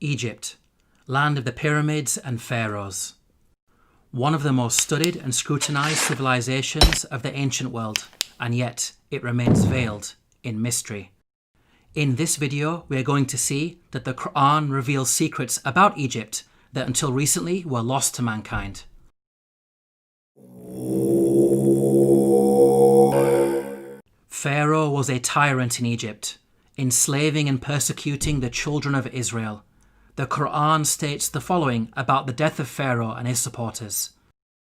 Egypt, land of the pyramids and pharaohs. One of the most studied and scrutinized civilizations of the ancient world, and yet it remains veiled in mystery. In this video, we are going to see that the Qur'an reveals secrets about Egypt that until recently were lost to mankind. Pharaoh was a tyrant in Egypt, enslaving and persecuting the children of Israel. The Qur'an states the following about the death of Pharaoh and his supporters.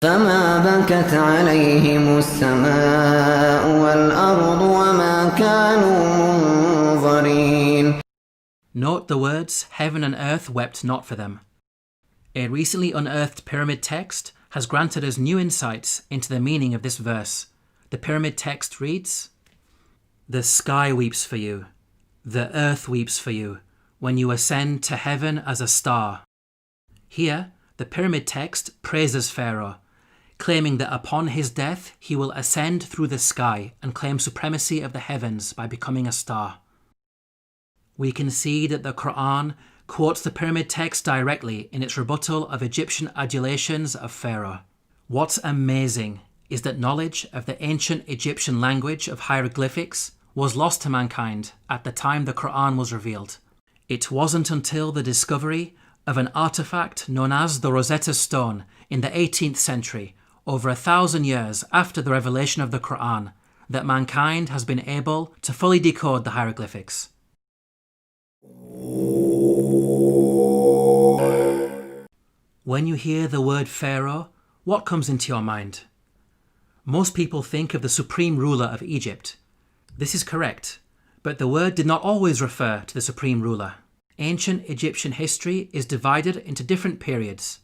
فما بكت عليهم السماء والأرض وما كانوا منظرين. Note the words, heaven and earth wept not for them. A recently unearthed pyramid text has granted us new insights into the meaning of this verse. The pyramid text reads, "The sky weeps for you, the earth weeps for you, when you ascend to heaven as a star." Here, the pyramid text praises Pharaoh, claiming that upon his death he will ascend through the sky and claim supremacy of the heavens by becoming a star. We can see that the Qur'an quotes the pyramid text directly in its rebuttal of Egyptian adulations of Pharaoh. What's amazing is that knowledge of the ancient Egyptian language of hieroglyphics was lost to mankind at the time the Qur'an was revealed. It wasn't until the discovery of an artifact known as the Rosetta Stone in the 18th century, over 1,000 years after the revelation of the Qur'an, that mankind has been able to fully decode the hieroglyphics. When you hear the word Pharaoh, what comes into your mind? Most people think of the supreme ruler of Egypt. This is correct, but the word did not always refer to the supreme ruler. Ancient Egyptian history is divided into different periods.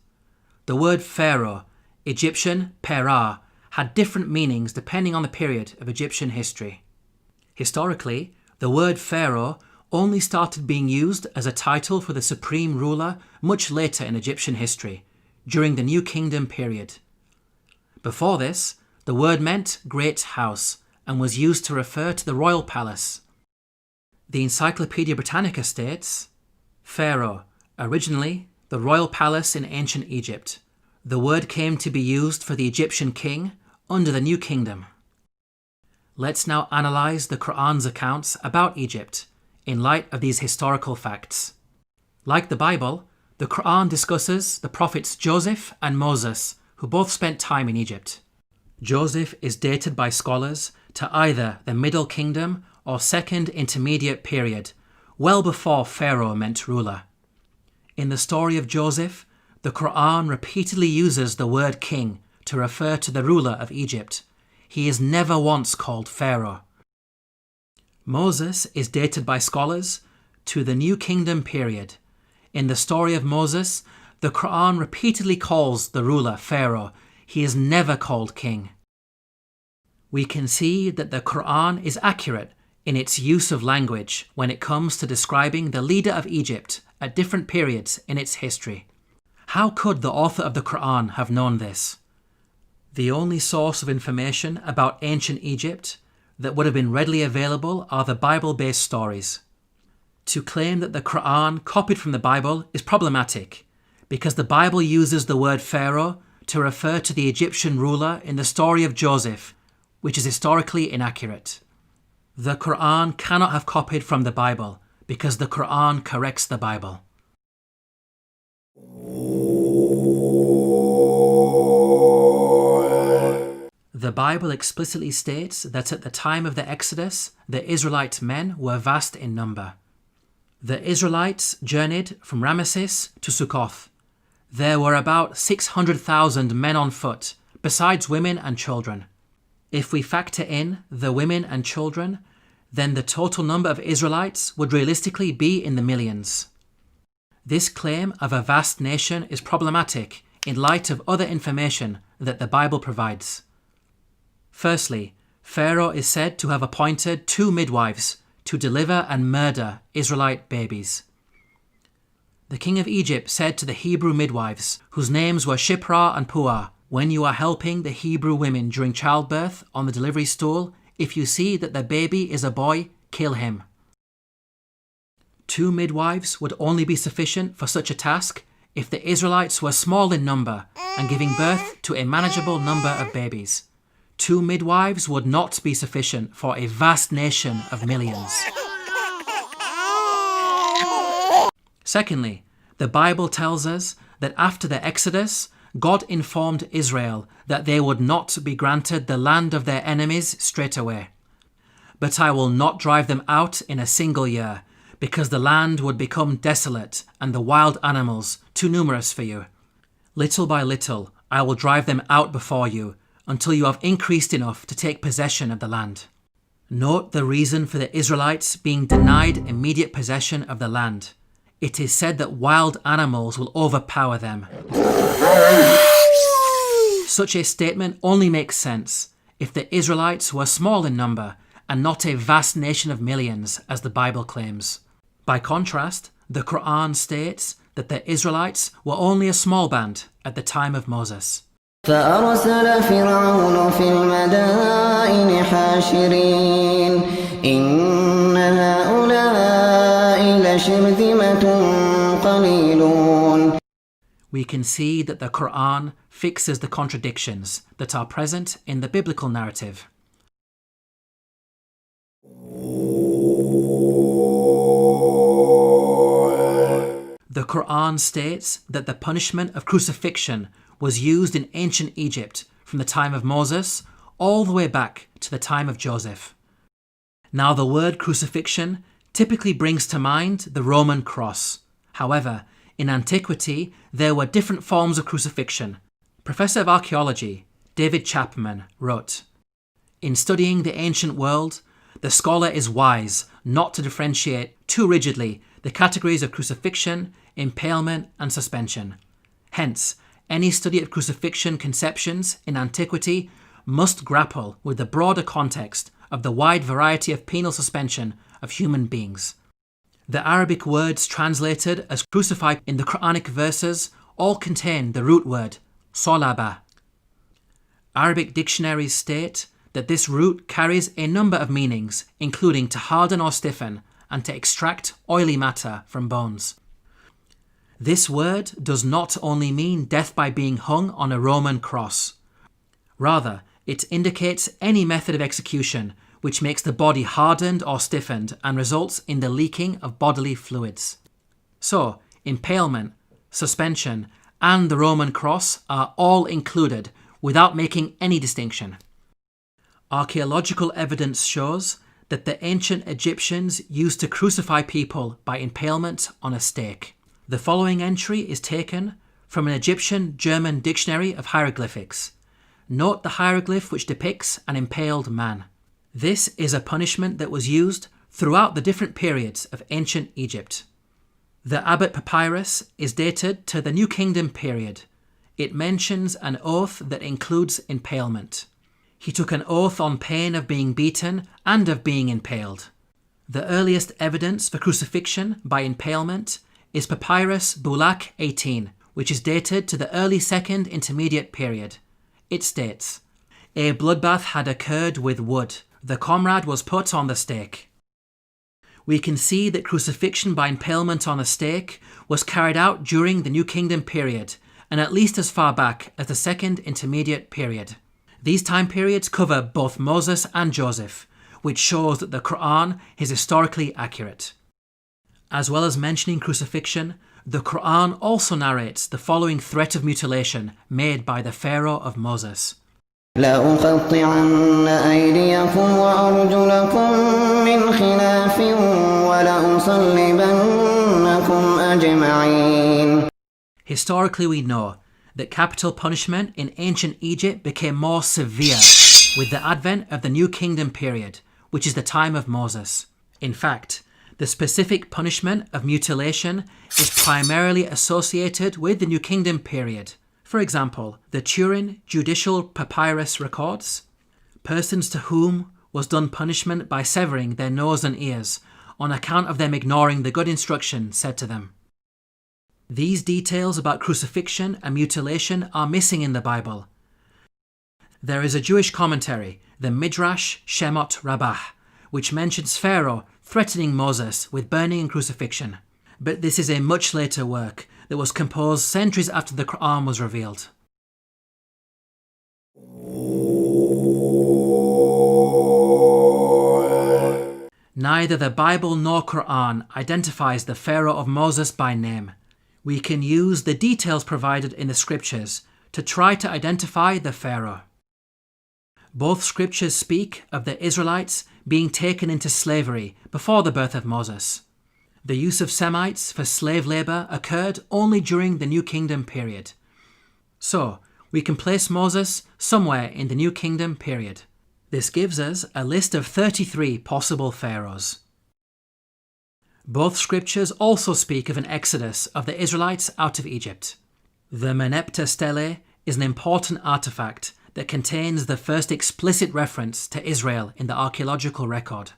The word Pharaoh, Egyptian Perah, had different meanings depending on the period of Egyptian history. Historically, the word Pharaoh only started being used as a title for the supreme ruler much later in Egyptian history, during the New Kingdom period. Before this, the word meant great house and was used to refer to the royal palace. The Encyclopedia Britannica states, Pharaoh, originally the royal palace in ancient Egypt. The word came to be used for the Egyptian king under the New Kingdom. Let's now analyze the Qur'an's accounts about Egypt in light of these historical facts. Like the Bible, the Qur'an discusses the prophets Joseph and Moses, who both spent time in Egypt. Joseph is dated by scholars to either the Middle Kingdom or Second Intermediate period, well before Pharaoh meant ruler. In the story of Joseph, the Qur'an repeatedly uses the word king to refer to the ruler of Egypt. He is never once called Pharaoh. Moses is dated by scholars to the New Kingdom period. In the story of Moses, the Qur'an repeatedly calls the ruler Pharaoh. He is never called king. We can see that the Qur'an is accurate in its use of language when it comes to describing the leader of Egypt at different periods in its history. How could the author of the Qur'an have known this? The only source of information about ancient Egypt that would have been readily available are the Bible-based stories. To claim that the Qur'an copied from the Bible is problematic because the Bible uses the word Pharaoh to refer to the Egyptian ruler in the story of Joseph, which is historically inaccurate. The Qur'an cannot have copied from the Bible because the Qur'an corrects the Bible. The Bible explicitly states that at the time of the Exodus, the Israelite men were vast in number. The Israelites journeyed from Ramesses to Sukkoth. There were about 600,000 men on foot, besides women and children. If we factor in the women and children, then the total number of Israelites would realistically be in the millions. This claim of a vast nation is problematic in light of other information that the Bible provides. Firstly, Pharaoh is said to have appointed 2 midwives to deliver and murder Israelite babies. The king of Egypt said to the Hebrew midwives, whose names were Shiphrah and Puah, "When you are helping the Hebrew women during childbirth on the delivery stool, if you see that the baby is a boy, kill him." 2 midwives would only be sufficient for such a task if the Israelites were small in number and giving birth to a manageable number of babies. 2 midwives would not be sufficient for a vast nation of millions. Secondly, the Bible tells us that after the Exodus, God informed Israel that they would not be granted the land of their enemies straight away. But I will not drive them out in a single year, because the land would become desolate and the wild animals too numerous for you. Little by little, I will drive them out before you, until you have increased enough to take possession of the land. Note the reason for the Israelites being denied immediate possession of the land. It is said that wild animals will overpower them. Such a statement only makes sense if the Israelites were small in number and not a vast nation of millions, as the Bible claims. By contrast, the Qur'an states that the Israelites were only a small band at the time of Moses. فأرسل فرعون في المدائن حاشرين إن هؤلاء لشرذمة قليلون. We can see that the Qur'an fixes the contradictions that are present in the biblical narrative. The Qur'an states that the punishment of crucifixion was used in ancient Egypt from the time of Moses all the way back to the time of Joseph. Now, the word crucifixion typically brings to mind the Roman cross. However, in antiquity, there were different forms of crucifixion. Professor of Archaeology David Chapman wrote, "In studying the ancient world, the scholar is wise not to differentiate too rigidly the categories of crucifixion, impalement, and suspension. Hence, any study of crucifixion conceptions in antiquity must grapple with the broader context of the wide variety of penal suspension of human beings. The Arabic words translated as crucified in the Quranic verses all contain the root word solaba. Arabic dictionaries state that this root carries a number of meanings, including to harden or stiffen and to extract oily matter from bones. This word does not only mean death by being hung on a Roman cross. Rather, it indicates any method of execution which makes the body hardened or stiffened and results in the leaking of bodily fluids. So, impalement, suspension, and the Roman cross are all included without making any distinction. Archaeological evidence shows that the ancient Egyptians used to crucify people by impalement on a stake. The following entry is taken from an Egyptian-German dictionary of hieroglyphics. Note the hieroglyph which depicts an impaled man. This is a punishment that was used throughout the different periods of ancient Egypt. The Abbot Papyrus is dated to the New Kingdom period. It mentions an oath that includes impalement. He took an oath on pain of being beaten and of being impaled. The earliest evidence for crucifixion by impalement is Papyrus Bulaq 18, which is dated to the early Second Intermediate period. It states, "A bloodbath had occurred with wood. The comrade was put on the stake." We can see that crucifixion by impalement on a stake was carried out during the New Kingdom period, and at least as far back as the Second Intermediate period. These time periods cover both Moses and Joseph, which shows that the Qur'an is historically accurate. As well as mentioning crucifixion, the Qur'an also narrates the following threat of mutilation made by the Pharaoh of Moses. لأقطعن أيديكم وأرجلكم من خلاف ولأصلبنكم أجمعين. Historically, we know that capital punishment in ancient Egypt became more severe with the advent of the New Kingdom period, which is the time of Moses. In fact, the specific punishment of mutilation is primarily associated with the New Kingdom period. For example, the Turin Judicial Papyrus records, persons to whom was done punishment by severing their nose and ears on account of them ignoring the good instruction said to them. These details about crucifixion and mutilation are missing in the Bible. There is a Jewish commentary, the Midrash Shemot Rabbah, which mentions Pharaoh threatening Moses with burning and crucifixion. But this is a much later work that was composed centuries after the Qur'an was revealed. Neither the Bible nor Qur'an identifies the Pharaoh of Moses by name. We can use the details provided in the scriptures to try to identify the Pharaoh. Both scriptures speak of the Israelites being taken into slavery before the birth of Moses. The use of Semites for slave labour occurred only during the New Kingdom period. So, we can place Moses somewhere in the New Kingdom period. This gives us a list of 33 possible pharaohs. Both scriptures also speak of an exodus of the Israelites out of Egypt. The Merneptah stele is an important artifact that contains the first explicit reference to Israel in the archaeological record.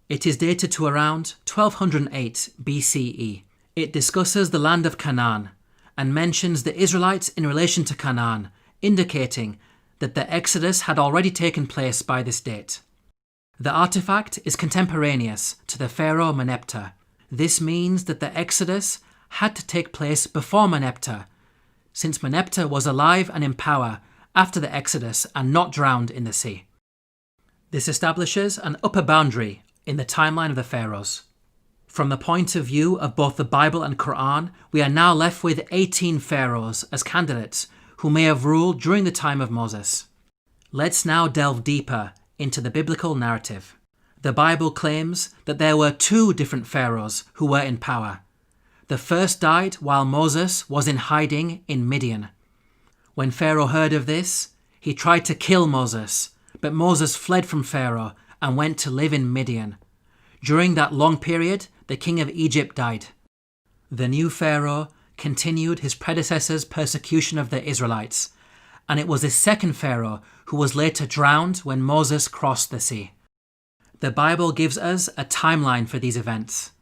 It is dated to around 1208 BCE. It discusses the land of Canaan and mentions the Israelites in relation to Canaan, indicating that the Exodus had already taken place by this date. The artifact is contemporaneous to the pharaoh Merneptah. This means that the Exodus had to take place before Merneptah, since Merneptah was alive and in power after the Exodus and not drowned in the sea. This establishes an upper boundary in the timeline of the pharaohs. From the point of view of both the Bible and Qur'an, we are now left with 18 pharaohs as candidates who may have ruled during the time of Moses. Let's now delve deeper into the biblical narrative. The Bible claims that there were 2 different pharaohs who were in power. The first died while Moses was in hiding in Midian. When Pharaoh heard of this, he tried to kill Moses, but Moses fled from Pharaoh and went to live in Midian. During that long period, the king of Egypt died. The new Pharaoh continued his predecessor's persecution of the Israelites, and it was his second Pharaoh who was later drowned when Moses crossed the sea. The Bible gives us a timeline for these events.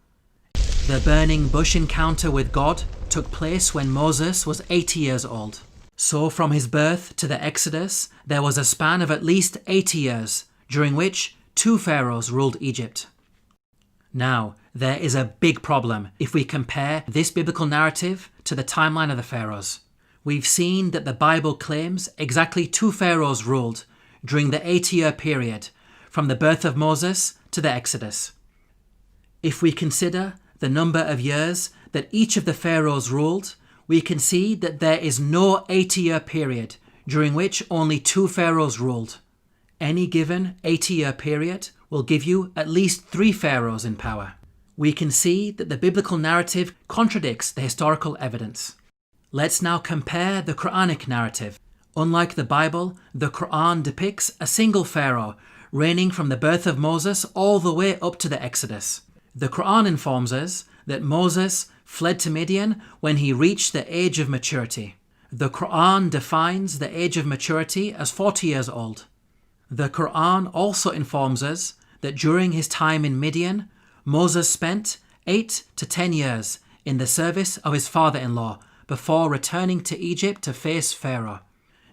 The burning bush encounter with God took place when Moses was 80 years old. So from his birth to the Exodus, there was a span of at least 80 years, during which 2 pharaohs ruled Egypt. Now, there is a big problem if we compare this biblical narrative to the timeline of the pharaohs. We've seen that the Bible claims exactly 2 pharaohs ruled during the 80-year period from the birth of Moses to the Exodus. If we consider the number of years that each of the pharaohs ruled, we can see that there is no 80-year period during which only 2 pharaohs ruled. Any given 80-year period will give you at least 3 pharaohs in power. We can see that the biblical narrative contradicts the historical evidence. Let's now compare the Quranic narrative. Unlike the Bible, the Qur'an depicts a single pharaoh reigning from the birth of Moses all the way up to the Exodus. The Qur'an informs us that Moses fled to Midian when he reached the age of maturity. The Qur'an defines the age of maturity as 40 years old. The Qur'an also informs us that during his time in Midian, Moses spent 8 to 10 years in the service of his father-in-law before returning to Egypt to face Pharaoh.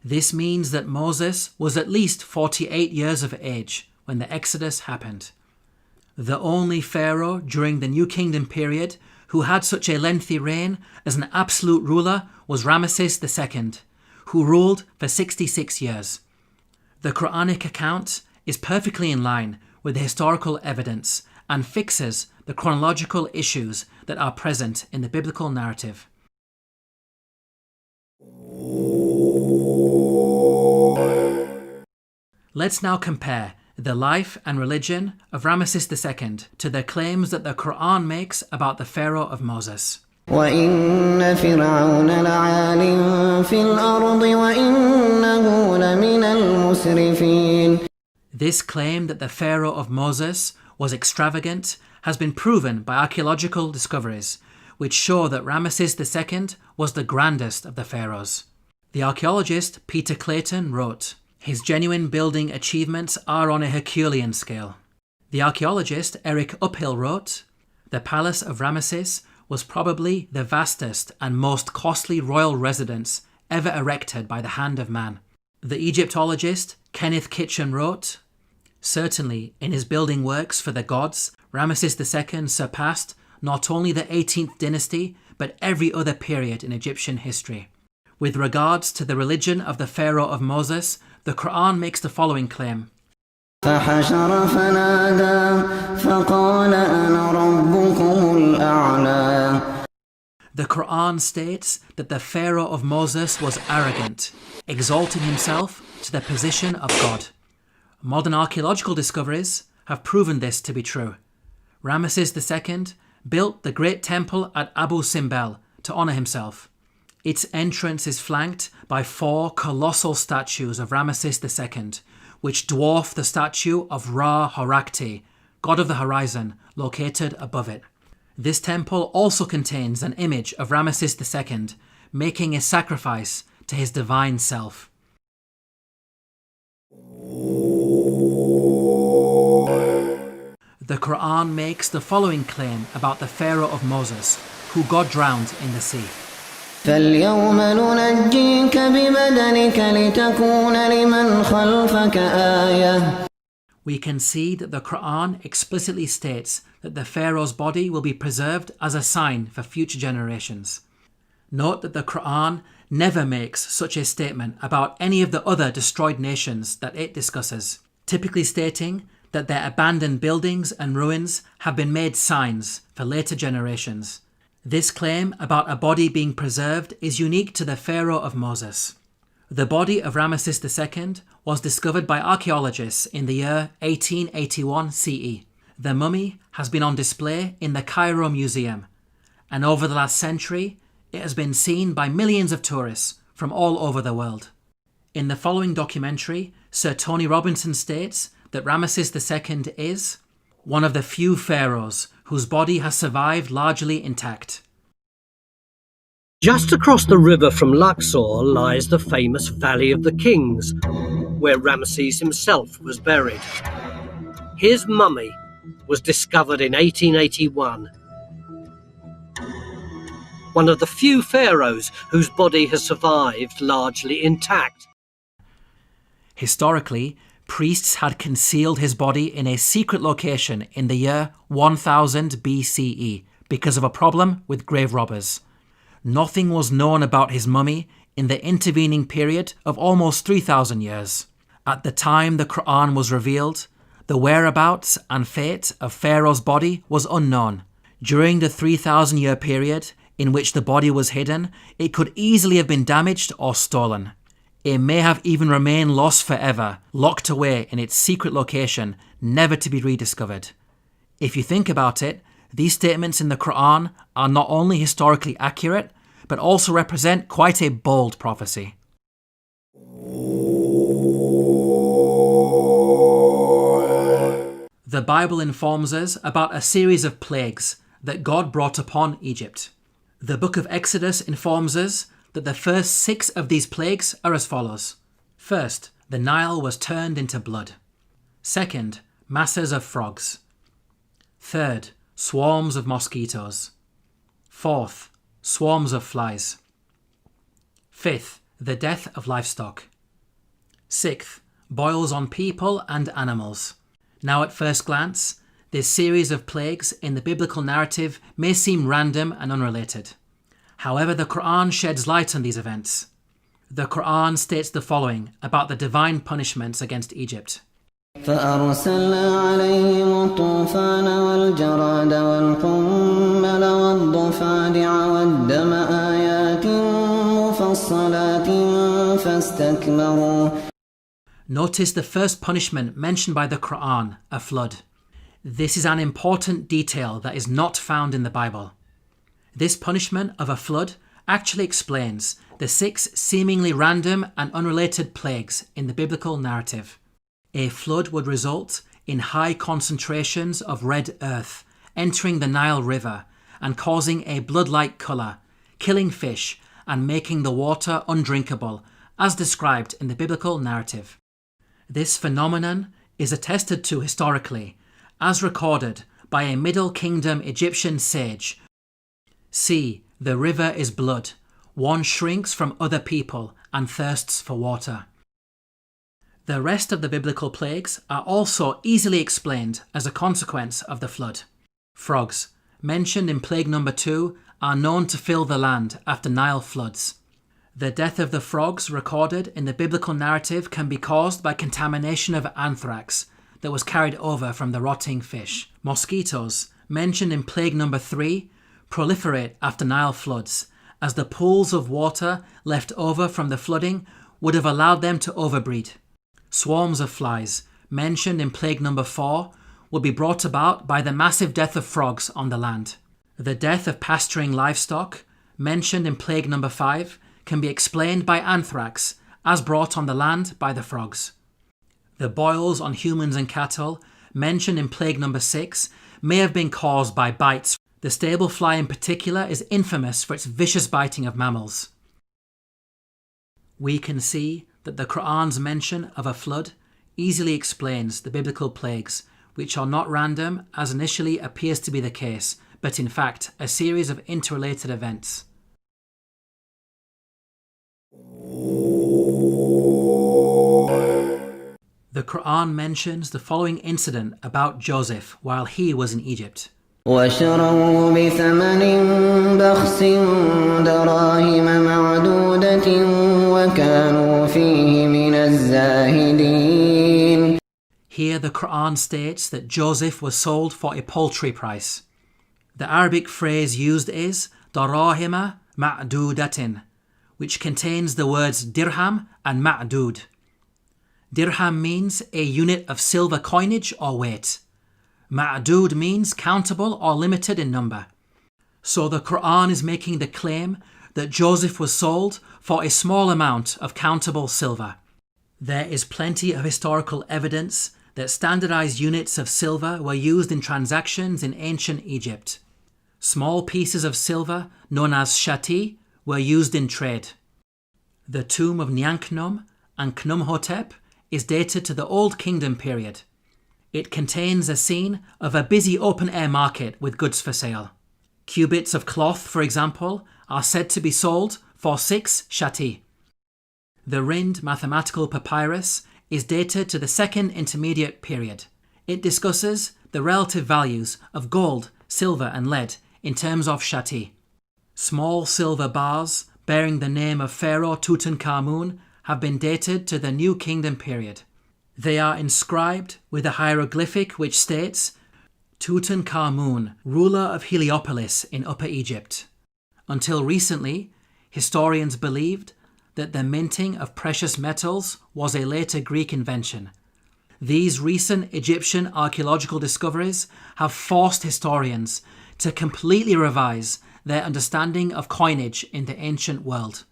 This means that Moses was at least 48 years of age when the Exodus happened. The only Pharaoh during the New Kingdom period who had such a lengthy reign as an absolute ruler was Ramesses II, who ruled for 66 years. The Quranic account is perfectly in line with the historical evidence and fixes the chronological issues that are present in the biblical narrative. Let's now compare the life and religion of Ramesses II to the claims that the Qur'an makes about the Pharaoh of Moses. وَإِنَّ فِرْعَوْنَ لَعَالٍ فِي الْأَرْضِ وَإِنَّهُ لَمِنَ الْمُسْرِفِينَ. This claim that the Pharaoh of Moses was extravagant has been proven by archaeological discoveries, which show that Ramesses II was the grandest of the pharaohs. The archaeologist Peter Clayton wrote, "His genuine building achievements are on a Herculean scale." The archaeologist Eric Uphill wrote, "The palace of Ramesses was probably the vastest and most costly royal residence ever erected by the hand of man." The Egyptologist Kenneth Kitchen wrote, Certainly, in his building works for the gods, Ramesses II surpassed not only the 18th dynasty, but every other period in Egyptian history. With regards to the religion of the Pharaoh of Moses, the Qur'an makes the following claim. فحشر فنادى فقال أنا ربكم الأعلى. The Qur'an states that the Pharaoh of Moses was arrogant, exalting himself to the position of God. Modern archaeological discoveries have proven this to be true. Ramesses II built the great temple at Abu Simbel to honour himself. Its entrance is flanked by 4 colossal statues of Ramesses II, which dwarf the statue of Ra Horakti, god of the horizon, located above it. This temple also contains an image of Ramesses II making a sacrifice to his divine self. The Qur'an makes the following claim about the Pharaoh of Moses, who God drowned in the sea. فاليوم ننجيك ببدنك لتكون لمن خلفك آية. We can see that the Qur'an explicitly states that the Pharaoh's body will be preserved as a sign for future generations. Note that the Qur'an never makes such a statement about any of the other destroyed nations that it discusses, typically stating that their abandoned buildings and ruins have been made signs for later generations. This claim about a body being preserved is unique to the Pharaoh of Moses. The body of Ramesses II was discovered by archaeologists in the year 1881 CE. The mummy has been on display in the Cairo Museum, and over the last century, it has been seen by millions of tourists from all over the world. In the following documentary, Sir Tony Robinson states that Ramesses II is one of the few pharaohs whose body has survived largely intact. Just across the river from Luxor lies the famous Valley of the Kings, where Ramesses himself was buried. His mummy was discovered in 1881. One of the few pharaohs whose body has survived largely intact. Historically, priests had concealed his body in a secret location in the year 1000 BCE because of a problem with grave robbers. Nothing was known about his mummy in the intervening period of almost 3,000 years. At the time the Qur'an was revealed, the whereabouts and fate of Pharaoh's body was unknown. During the 3,000-year period in which the body was hidden, it could easily have been damaged or stolen. It may have even remained lost forever, locked away in its secret location, never to be rediscovered. If you think about it, these statements in the Qur'an are not only historically accurate, but also represent quite a bold prophecy. The Bible informs us about a series of plagues that God brought upon Egypt. The book of Exodus informs us that the first 6 of these plagues are as follows. First, the Nile was turned into blood. Second, masses of frogs. Third, swarms of mosquitoes. Fourth, swarms of flies. Fifth, the death of livestock. Sixth, boils on people and animals. Now at first glance, this series of plagues in the biblical narrative may seem random and unrelated. However, the Qur'an sheds light on these events. The Qur'an states the following about the divine punishments against Egypt. فأرسلنا عليهم الطوفان والجراد والقمل والضفادع والدم آيات مفصلات فاستكبروا. Notice the first punishment mentioned by the Qur'an, a flood. This is an important detail that is not found in the Bible. This punishment of a flood actually explains the 6 seemingly random and unrelated plagues in the biblical narrative. A flood would result in high concentrations of red earth entering the Nile River and causing a blood-like colour, killing fish and making the water undrinkable, as described in the biblical narrative. This phenomenon is attested to historically, as recorded by a Middle Kingdom Egyptian sage. See, the river is blood. One shrinks from other people and thirsts for water. The rest of the biblical plagues are also easily explained as a consequence of the flood. Frogs, mentioned in plague number 2, are known to fill the land after Nile floods. The death of the frogs recorded in the biblical narrative can be caused by contamination of anthrax that was carried over from the rotting fish. Mosquitoes, mentioned in plague number 3, proliferate after Nile floods, as the pools of water left over from the flooding would have allowed them to overbreed. Swarms of flies, mentioned in plague number 4, will be brought about by the massive death of frogs on the land. The death of pasturing livestock, mentioned in plague number 5, can be explained by anthrax, as brought on the land by the frogs. The boils on humans and cattle, mentioned in plague number 6, may have been caused by bites. The stable fly in particular is infamous for its vicious biting of mammals. We can see that the Qur'an's mention of a flood easily explains the biblical plagues, which are not random as initially appears to be the case, but in fact a series of interrelated events. The Qur'an mentions the following incident about Joseph while he was in Egypt. وشروه بثمن بخس دراهم معدودة وكانوا فيه من الزاهدين. Here the Qur'an states that Joseph was sold for a paltry price. The Arabic phrase used is darahima ma'dudatin, which contains the words dirham and ma'dud. Dirham means a unit of silver coinage or weight. Ma'dud means countable or limited in number. So the Qur'an is making the claim that Joseph was sold for a small amount of countable silver. There is plenty of historical evidence that standardized units of silver were used in transactions in ancient Egypt. Small pieces of silver, known as shati, were used in trade. The tomb of Nyanknum and Khnumhotep is dated to the Old Kingdom period. It contains a scene of a busy open-air market with goods for sale. Cubits of cloth, for example, are said to be sold for 6 shati. The Rind mathematical papyrus is dated to the Second Intermediate period. It discusses the relative values of gold, silver and lead in terms of shati. Small silver bars bearing the name of Pharaoh Tutankhamun have been dated to the New Kingdom period. They are inscribed with a hieroglyphic which states, Tutankhamun, ruler of Heliopolis in Upper Egypt. Until recently, historians believed that the minting of precious metals was a later Greek invention. These recent Egyptian archaeological discoveries have forced historians to completely revise their understanding of coinage in the ancient world.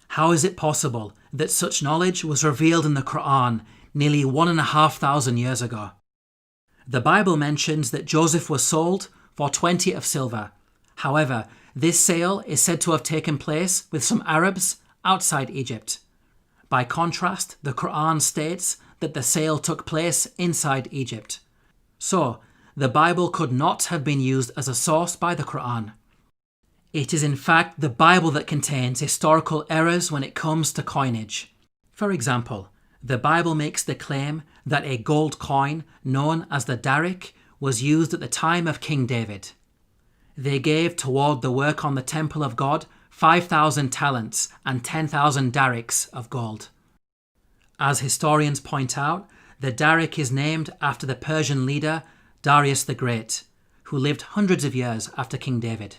How is it possible that such knowledge was revealed in the Qur'an nearly 1,500 years ago? The Bible mentions that Joseph was sold for 20 of silver. However, this sale is said to have taken place with some Arabs outside Egypt. By contrast, the Qur'an states that the sale took place inside Egypt. So, the Bible could not have been used as a source by the Qur'an. It is in fact the Bible that contains historical errors when it comes to coinage. For example, the Bible makes the claim that a gold coin known as the darik was used at the time of King David. They gave toward the work on the temple of God 5,000 talents and 10,000 darics of gold. As historians point out, the darik is named after the Persian leader Darius the Great, who lived hundreds of years after King David.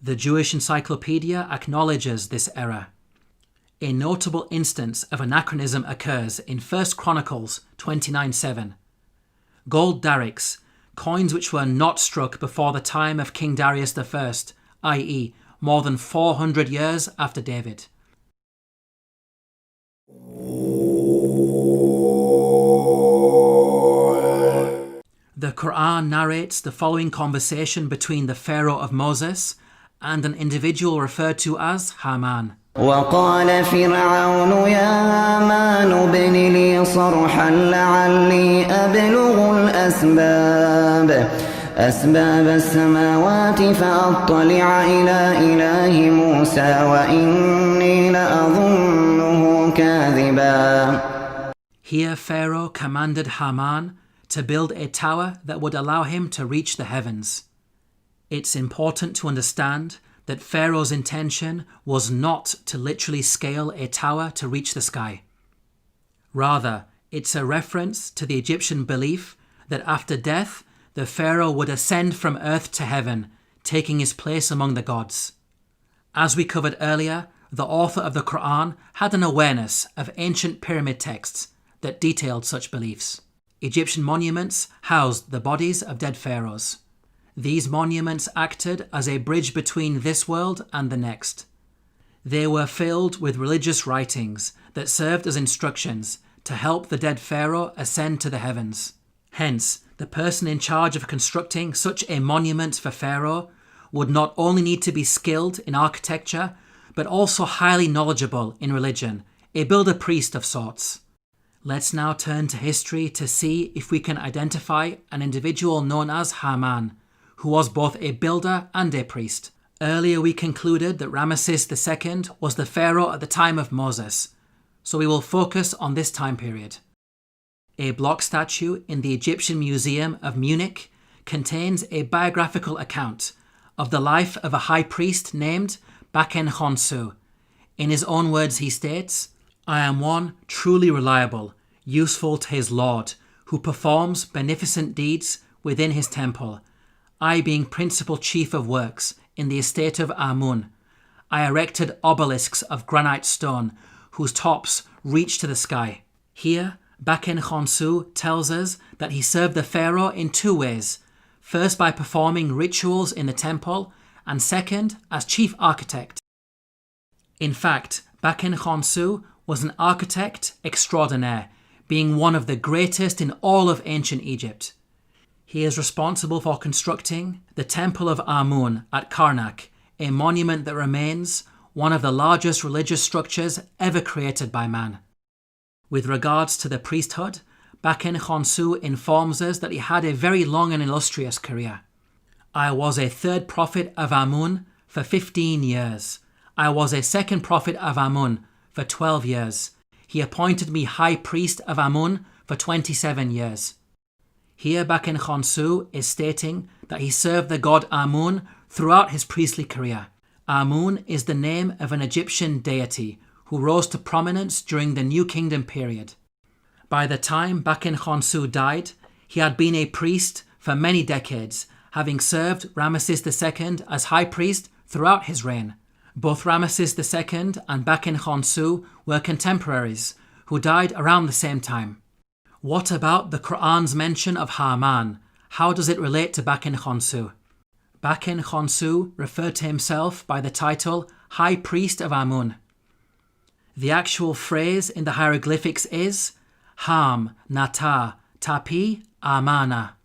The Jewish Encyclopedia acknowledges this error. A notable instance of anachronism occurs in 1 Chronicles 29:7. Gold darics, coins which were not struck before the time of King Darius I, i.e., more than 400 years after David. The Qur'an narrates the following conversation between the Pharaoh of Moses and an individual referred to as Haman. وقال فرعون يا هامان ابن لي صرحا لعلي أبلغ أسباب السماوات فأطلع إلى إله موسى وإني لأظنه كاذبا. Here Pharaoh commanded Haman to build a tower that would allow him to reach the heavens. It's important to understand that Pharaoh's intention was not to literally scale a tower to reach the sky. Rather, it's a reference to the Egyptian belief that after death, the Pharaoh would ascend from earth to heaven, taking his place among the gods. As we covered earlier, the author of the Qur'an had an awareness of ancient pyramid texts that detailed such beliefs. Egyptian monuments housed the bodies of dead pharaohs. These monuments acted as a bridge between this world and the next. They were filled with religious writings that served as instructions to help the dead pharaoh ascend to the heavens. Hence, the person in charge of constructing such a monument for Pharaoh would not only need to be skilled in architecture, but also highly knowledgeable in religion, a builder-priest of sorts. Let's now turn to history to see if we can identify an individual known as Haman, who was both a builder and a priest. Earlier we concluded that Ramesses II was the pharaoh at the time of Moses, so we will focus on this time period. A block statue in the Egyptian Museum of Munich contains a biographical account of the life of a high priest named Baken Khonsu. In his own words he states, "I am one truly reliable, useful to his Lord, who performs beneficent deeds within his temple. I being principal chief of works in the estate of Amun, I erected obelisks of granite stone whose tops reach to the sky." Here, Baken Khonsu tells us that he served the pharaoh in two ways, first by performing rituals in the temple, and second as chief architect. In fact, Baken Khonsu was an architect extraordinaire, being one of the greatest in all of ancient Egypt. He is responsible for constructing the Temple of Amun at Karnak, a monument that remains one of the largest religious structures ever created by man. With regards to the priesthood, Baken Khonsu informs us that he had a very long and illustrious career. "I was a third prophet of Amun for 15 years. I was a second prophet of Amun for 12 years. He appointed me high priest of Amun for 27 years. Here Baken Khonsu is stating that he served the god Amun throughout his priestly career. Amun is the name of an Egyptian deity who rose to prominence during the New Kingdom period. By the time Baken Khonsu died, he had been a priest for many decades, having served Ramesses II as high priest throughout his reign. Both Ramesses II and Baken Khonsu were contemporaries who died around the same time. What about the Qur'an's mention of Haman? How does it relate to Baken Khonsu? Baken Khonsu referred to himself by the title High Priest of Amun. The actual phrase in the hieroglyphics is Ham, Nata, Tapi, Amana.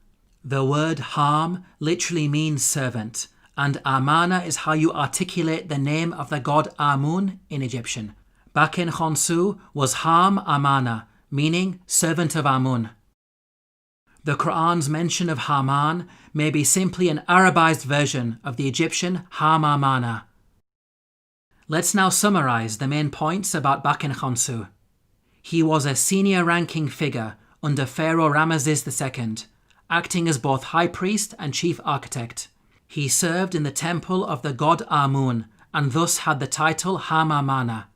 The word Ham literally means servant, and Amana is how you articulate the name of the god Amun in Egyptian. Baken Khonsu was Ham Amana, meaning servant of Amun. The Qur'an's mention of Haman may be simply an Arabized version of the Egyptian Ham Amana. Let's now summarize the main points about Baken Khonsu. He was a senior-ranking figure under Pharaoh Ramesses II, acting as both high priest and chief architect. He served in the temple of the god Amun and thus had the title Ham Amana.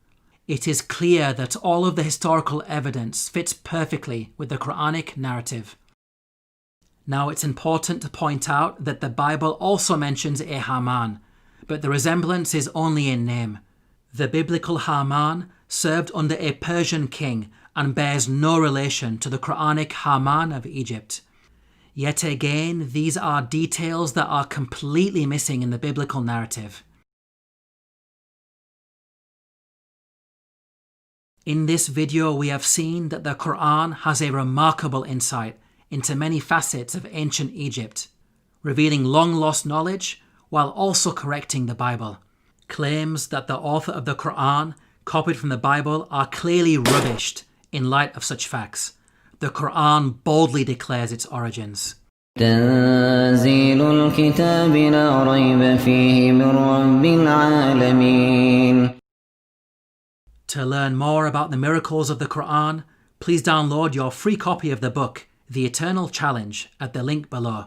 It is clear that all of the historical evidence fits perfectly with the Quranic narrative. Now it's important to point out that the Bible also mentions a Haman, but the resemblance is only in name. The biblical Haman served under a Persian king and bears no relation to the Quranic Haman of Egypt. Yet again, these are details that are completely missing in the biblical narrative. In this video, we have seen that the Qur'an has a remarkable insight into many facets of ancient Egypt, revealing long-lost knowledge while also correcting the Bible. Claims that the author of the Qur'an copied from the Bible are clearly rubbished in light of such facts. The Qur'an boldly declares its origins. تنزيل الكتاب لا ريب فيه من رب العالمين. To learn more about the miracles of the Qur'an, Please download your free copy of the book, The Eternal Challenge, at the link below.